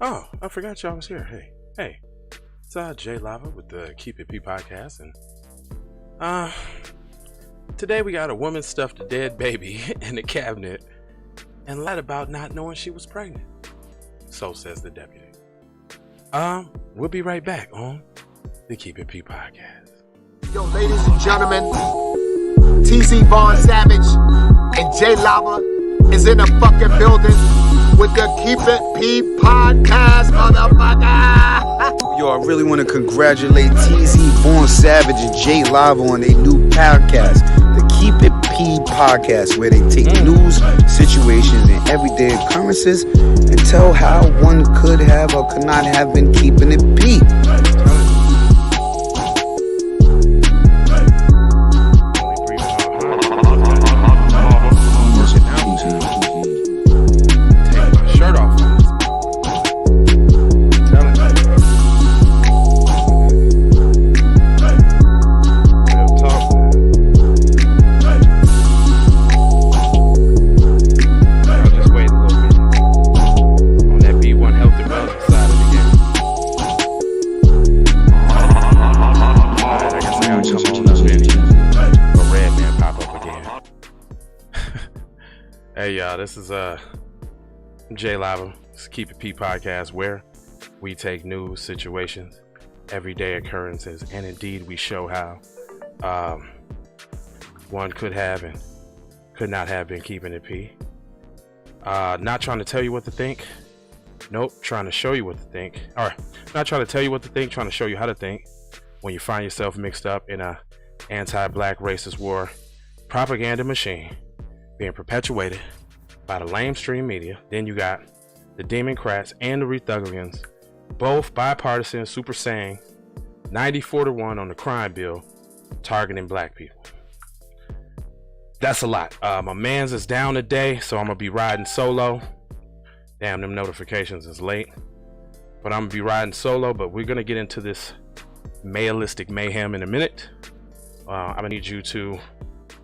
Oh, I forgot y'all was here. Hey, it's Jay Lava with the Keep It P podcast, and today we got a woman stuffed a dead baby in the cabinet and lied about not knowing she was pregnant. So says the deputy. We'll be right back on the Keep It P podcast. Yo, ladies and gentlemen, TZ Vaughn Savage and Jay Lava is in the fucking building with the Keep It P podcast, motherfucker. Yo, I really want to congratulate TZ Vaughn Savage and Jay Lava on their new podcast, the Keep It P podcast, where they take news, situations, and everyday occurrences and tell how one could have or could not have been keeping it P. This is Jay Lava. It's Keep It P podcast, where we take news, situations, everyday occurrences, and indeed we show how one could have and could not have been keeping it P. Not trying to tell you what to think. Nope, trying to show you what to think. Or not trying to tell you what to think, trying to show you how to think when you find yourself mixed up in a anti-black racist war propaganda machine being perpetuated by the lamestream media. Then you got the Democrats and the Republicans, both bipartisan, super saying 94-1 on the crime bill targeting black people. That's a lot. My man's is down today, so I'm gonna be riding solo. Damn, them notifications is late, but I'm gonna be riding solo. But we're gonna get into this mayoristic mayhem in a minute. I'm gonna need you to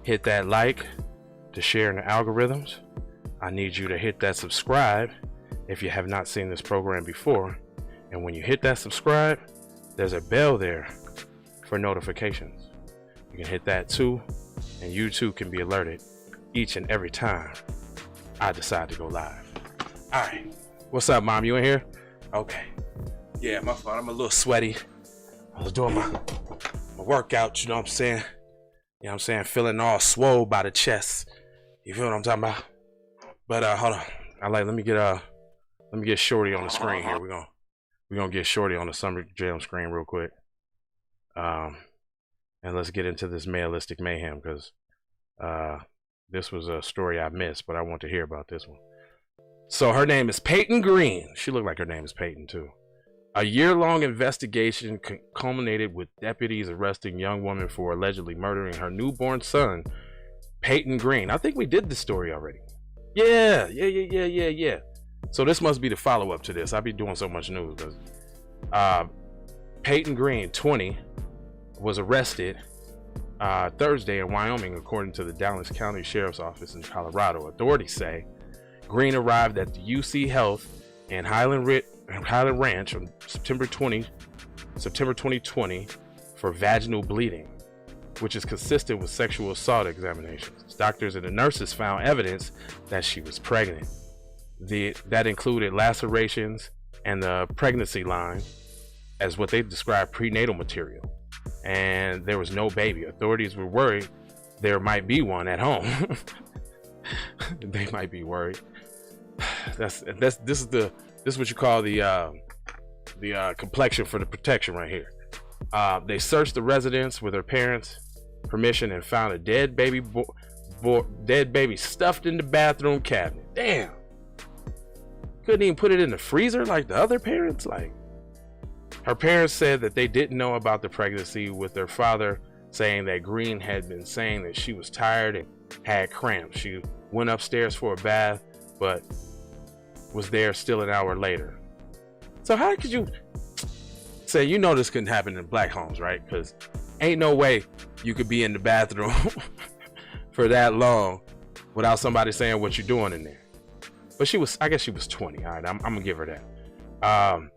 hit that like, to share in the algorithms. I need you to hit that subscribe if you have not seen this program before. And when you hit that subscribe, there's a bell there for notifications. You can hit that too, and you too can be alerted each and every time I decide to go live. All right, what's up, Mom? You in here? Okay. Yeah, my fault. I'm a little sweaty. I was doing my workout, you know what I'm saying? You know what I'm saying? Feeling all swole by the chest. You feel what I'm talking about? But hold on. Let me get Shorty on the screen here. We're gonna get Shorty on the Summer Jam screen real quick. And let's get into this mayoristic mayhem, because this was a story I missed, but I want to hear about this one. So her name is Peyton Green. She looked like her name is Peyton too. A year-long investigation culminated with deputies arresting young woman for allegedly murdering her newborn son, Peyton Green. I think we did this story already. Yeah. So this must be the follow-up to this. I be doing so much news. Peyton Green, 20, was arrested Thursday in Wyoming, according to the Dallas County Sheriff's Office in Colorado. Authorities say Green arrived at the UC Health in Highland Ranch on September 2020 for vaginal bleeding, which is consistent with sexual assault examinations. Doctors and the nurses found evidence that she was pregnant. That included lacerations and the pregnancy line as what they described prenatal material. And there was no baby. Authorities were worried there might be one at home. They might be worried. This is what you call the complexion for the protection right here. They searched the residence with her parents' permission and found a dead baby stuffed in the bathroom cabinet. Damn. Couldn't even put it in the freezer like the other parents. Like, her parents said that they didn't know about the pregnancy, with their father saying that Green had been saying that she was tired and had cramps. She went upstairs for a bath, but was there still an hour later. So how could you say, you know, this couldn't happen in black homes, right? Because ain't no way you could be in the bathroom for that long without somebody saying what you're doing in there. But I guess she was 20. All right, I'm gonna give her that. Hey,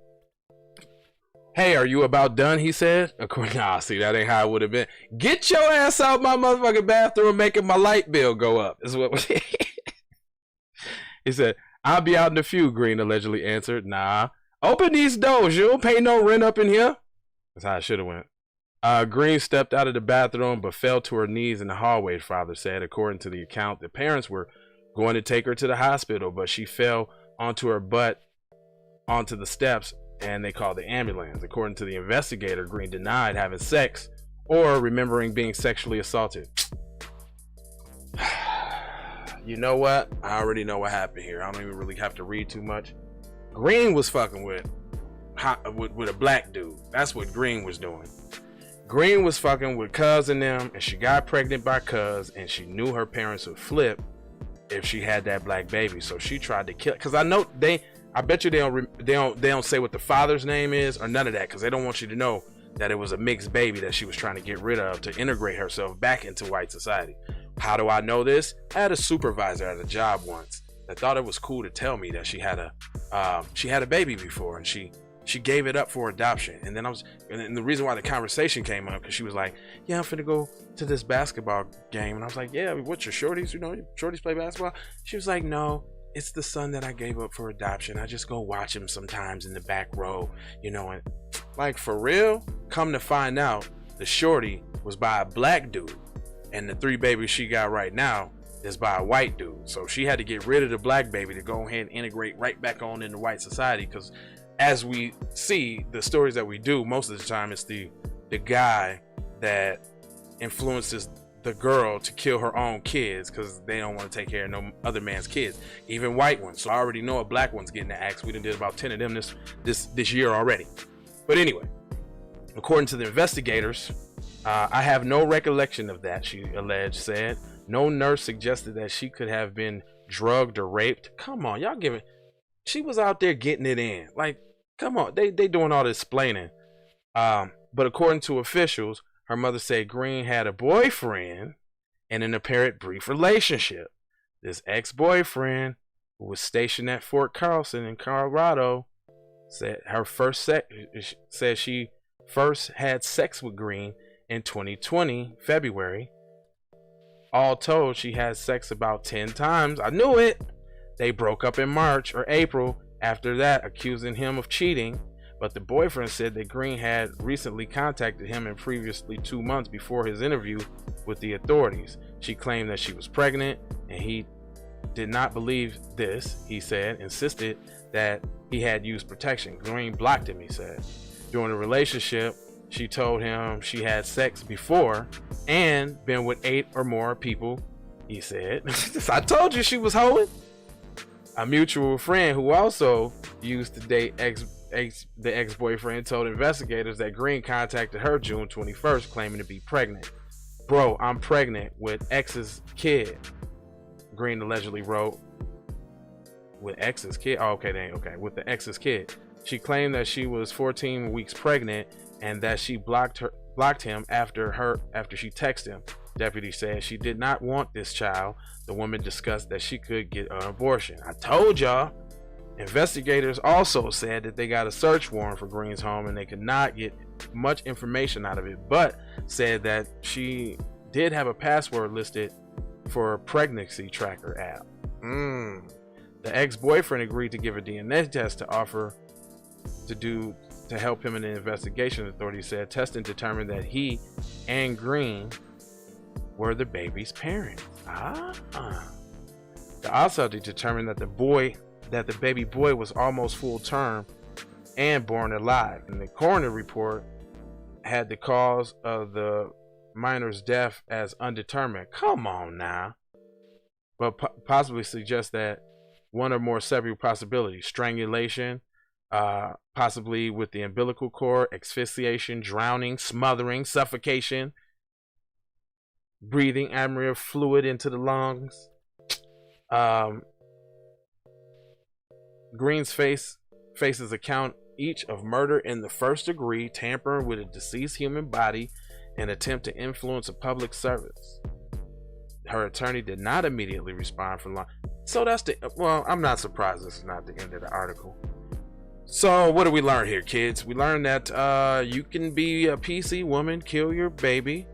are you about done? He said. Of course, nah, see, that ain't how it would have been. Get your ass out my motherfucking bathroom, making my light bill go up. Is what he said. I'll be out in a few, Green allegedly answered. Nah. Open these doors. You don't pay no rent up in here. That's how it should have went. Green stepped out of the bathroom but fell to her knees in the hallway, father said. According to the account, the parents were going to take her to the hospital, but she fell onto her butt onto the steps, and they called the ambulance. According to the investigator, Green denied having sex or remembering being sexually assaulted. You know what? I already know what happened here. I don't even really have to read too much. Green was fucking with a black dude. That's what Green was doing. Green was fucking with Cuz and them, and she got pregnant by Cuz, and she knew her parents would flip if she had that black baby. So she tried to kill. Cause I know I bet you they don't say what the father's name is or none of that, because they don't want you to know that it was a mixed baby that she was trying to get rid of to integrate herself back into white society. How do I know this? I had a supervisor at a job once that thought it was cool to tell me that she had a baby before, and she gave it up for adoption. And then and the reason why the conversation came up, because she was like, yeah, I'm finna go to this basketball game. And I was like, yeah, what's your shorties? You know, shorties play basketball? She was like, no, it's the son that I gave up for adoption. I just go watch him sometimes in the back row, you know. And like, for real, come to find out, the shorty was by a black dude, and the 3 babies she got right now is by a white dude. So she had to get rid of the black baby to go ahead and integrate right back on into white society, because as we see the stories that we do, most of the time it's the guy that influences the girl to kill her own kids because they don't want to take care of no other man's kids, even white ones. So I already know a black one's getting the axe. We done did about 10 of them this year already. But anyway, according to the investigators, I have no recollection of that, she alleged said. No nurse suggested that she could have been drugged or raped. Come on, y'all giving. She was out there getting it in. Like, come on, they doing all this explaining. But according to officials, her mother said Green had a boyfriend and an apparent brief relationship. This ex-boyfriend, who was stationed at Fort Carlson in Colorado, said she first had sex with Green in 2020, February. All told, she had sex about 10 times. I knew it. They broke up in March or April after that, accusing him of cheating. But the boyfriend said that Green had recently contacted him in previously 2 months before his interview with the authorities. She claimed that she was pregnant, and he did not believe this, he said, insisted that he had used protection. Green blocked him, he said. During the relationship, she told him she had sex before and been with 8 or more people, he said. I told you she was hoeing. A mutual friend who also used to date the ex-boyfriend told investigators that Green contacted her June 21st claiming to be pregnant. Bro, I'm pregnant with ex's kid, Green allegedly wrote. With ex's kid? Oh, okay, with the ex's kid. She claimed that she was 14 weeks pregnant and that she blocked him after she texted him. Deputy said she did not want this child. The woman discussed that she could get an abortion. I told y'all. Investigators also said that they got a search warrant for Green's home and they could not get much information out of it, but said that she did have a password listed for a pregnancy tracker app. The ex-boyfriend agreed to give a DNA test to help him in the investigation, authorities said. Testing determined that he and Green were the baby's parents. The also determined that the baby boy was almost full term and born alive. And the coroner report had the cause of the minor's death as undetermined. Come on now. But possibly suggests that one or more several possibilities: strangulation, possibly with the umbilical cord, asphyxiation, drowning, smothering, suffocation, breathing amniotic fluid into the lungs. Green's faces a count each of murder in the first degree, tampering with a deceased human body, and attempt to influence a public service. Her attorney did not immediately respond from law. So I'm not surprised this is not the end of the article. So what do we learn here, kids? We learned that you can be a PC woman, kill your baby,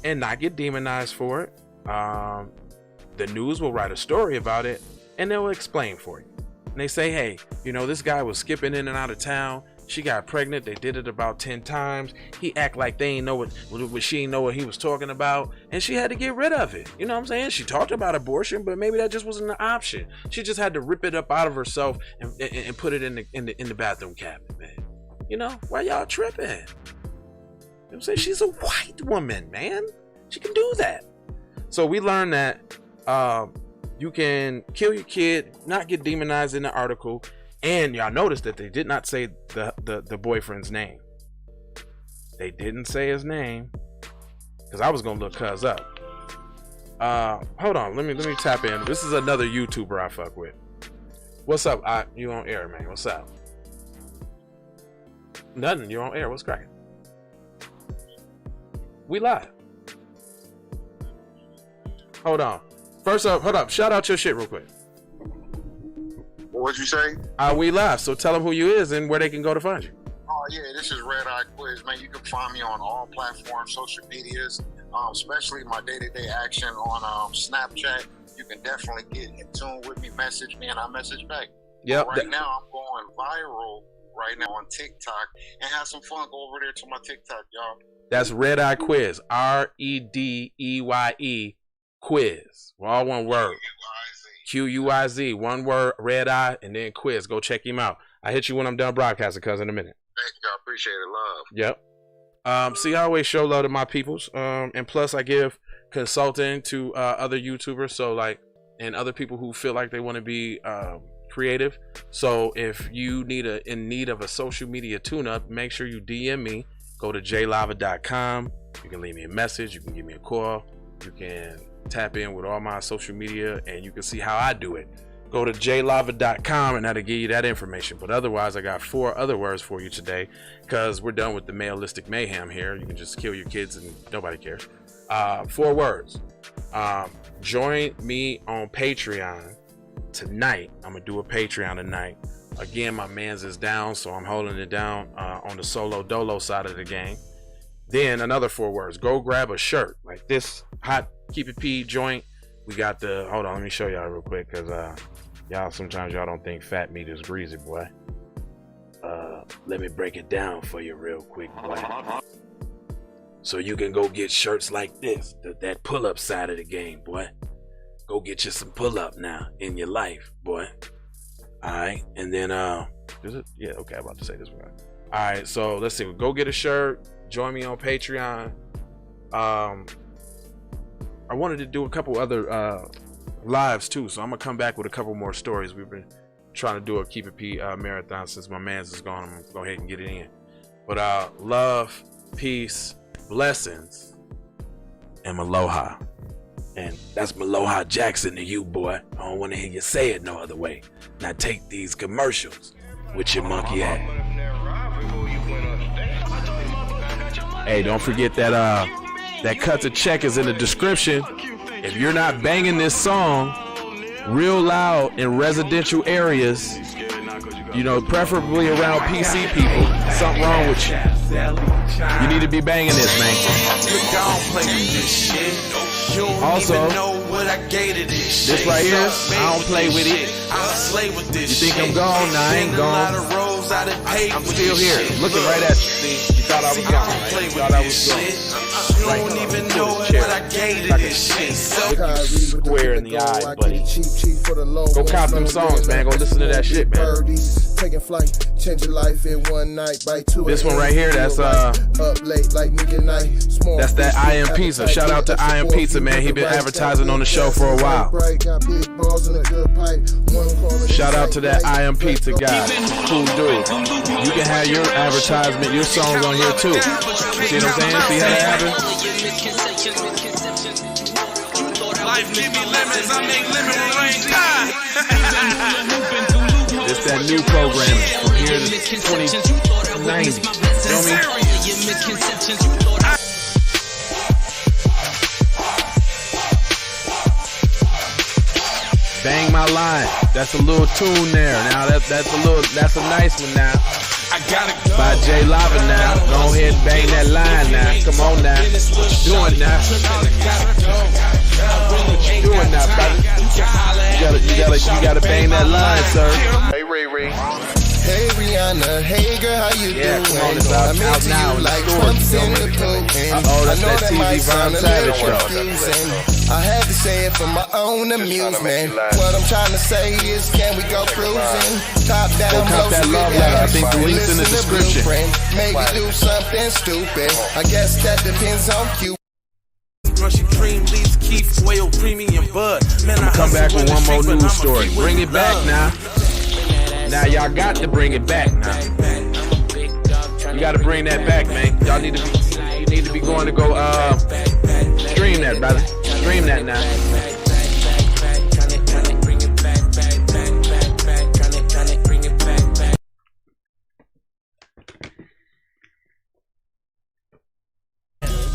and not get demonized for it. The news will write a story about it, and they'll explain for you. And they say, hey, you know, this guy was skipping in and out of town. She got pregnant. They did it about 10 times. He act like they ain't know what she ain't know what he was talking about, and she had to get rid of it. You know what I'm saying? She talked about abortion, but maybe that just wasn't an option. She just had to rip it up out of herself and put it in the bathroom cabinet, man. You know, why y'all tripping? You know what I'm saying? She's a white woman, man. She can do that. So we learned that you can kill your kid, not get demonized in the article. And y'all notice that they did not say the boyfriend's name. They didn't say his name, because I was gonna look cuz up. Hold on, let me tap in. This is another YouTuber I fuck with. What's up? You on air, man? What's up? Nothing. You on air? What's cracking? We live. Hold on. First up, hold up. Shout out your shit real quick. What'd you say? We live, so tell them who you is and where they can go to find you. Oh yeah, this is Red Eye Quiz, man. You can find me on all platforms, social medias, especially my day-to-day action on Snapchat. You can definitely get in tune with me, message me, and I message back. Yep. Right now, I'm going viral right now on TikTok, and have some fun. Go over there to my TikTok, y'all. That's Red Eye Quiz. REDEYE Quiz. Well, all one word. QUIZ, one word, Red Eye, and then Quiz. Go check him out. I hit you when I'm done broadcasting, cuz, in a minute. Thank you, I appreciate it. Love. Yep. See, I always show love to my peoples. And plus, I give consulting to other YouTubers, so like, and other people who feel like they want to be creative. So if you in need of a social media tune-up, make sure you DM me. Go to jlava.com. You can leave me a message. You can give me a call. You can tap in with all my social media, and you can see how I do it. Go to jlava.com, and that'll give you that information. But otherwise, I got 4 other words for you today, because we're done with the maleistic mayhem here. You can just kill your kids and nobody cares. 4 words. Join me on Patreon tonight. I'm gonna do a Patreon tonight. Again, my man's is down, so I'm holding it down on the solo dolo side of the game. Then another 4 words. Go grab a shirt like this hot Keep It P joint. We got the, hold on, let me show y'all real quick, because y'all sometimes y'all don't think fat meat is greasy, boy. Let me break it down for you real quick, boy. So you can go get shirts like this, that pull-up side of the game, boy. Go get you some pull-up now in your life, boy. Alright, and then is it? Yeah, okay, I'm about to say this one. Alright, so let's see. Go get a shirt. Join me on Patreon. I wanted to do a couple other lives too, so I'm gonna come back with a couple more stories. We've been trying to do a Keep It P marathon since my man's is gone. I'm gonna go ahead and get it in. But love, peace, blessings, and aloha. And that's Aloha Jackson to you, boy. I don't want to hear you say it no other way. Now take these commercials with your monkey hat. Hey, don't forget that that cut to check is in the description. If you're not banging this song real loud in residential areas, you know, preferably around PC people, something wrong with you. You need to be banging this, man. Also, this right here, I don't play with it. You think I'm gone? Nah, I ain't gone. I'm still here, looking right at you. You thought I was gone, right? You thought I was gone. Right, don't even know what I gave to this shit. Square in the eye, buddy. Go cop them songs, man. Go listen to that shit, man. Taking flight, change your life in one night by 2 This one right here, that's up late like midnight. That's that I Am Pizza. Shout out to I Am Pizza, man. He been advertising on the show for a while. Shout out to that I Am Pizza guy. Cool dude. You can have your advertisement, your songs on here too. See what I'm saying? See how that happens? Life give me lemons, I make lemon rain die. It's that new program from here to 2090. Feel me? Bang my line. That's a little tune there. Now that's a nice one now. I gotta go. By J Lava now. Go ahead and bang that line now. Come on now. What you doing now? What you doing now, brother? You gotta bang that line, sir. Hey, Ray Ray. Hey Rihanna, hey girl, how you doing? Come on, it's out now in the stores. That's that TZ Von Savage show. Confusing. I had to say it for my own amusement. What I'm trying to say is, can we go cruising? Top down, cop that love letter. I think the link's in the description. Maybe do something stupid. I guess that depends on you. Russian cream leaves Keith oil premium bud. Man, I come back with one more news story. Bring it back now. Now y'all got to bring it back now. You got to bring that back, man. Y'all need to be going to go stream that, brother. Stream that now.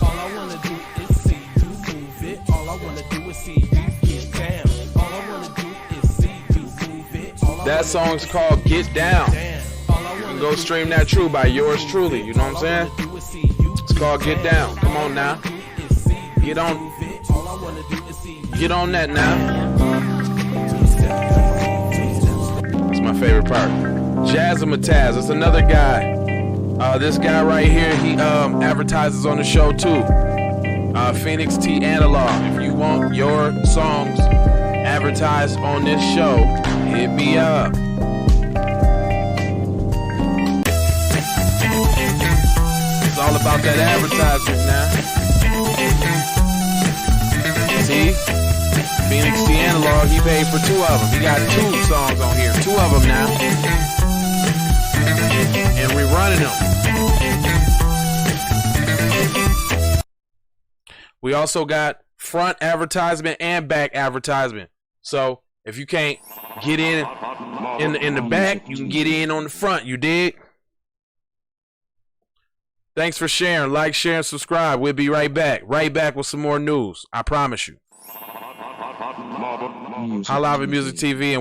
All I wanna do is see you move it. All I wanna do is see you get down. All I wanna do is see you move it. That song's called Get Down. You can go stream that true by yours truly. You know what I'm saying? It's called Get Down. Come on now. Get on that now. It's my favorite part. Jazzamataz. It's another guy. This guy right here, he advertises on the show too. Phoenix T Analog. If you want your songs advertised on this show, hit me up. It's all about that advertisement now. See? Phoenix T Analog, he paid for 2 of them. He got 2 songs on here. 2 of them now. And we're running them. We also got front advertisement and back advertisement. So if you can't get in the back, you can get in on the front. You dig? Thanks for sharing. Like, share, and subscribe. We'll be right back. Right back with some more news. I promise you. High Lava Music TV.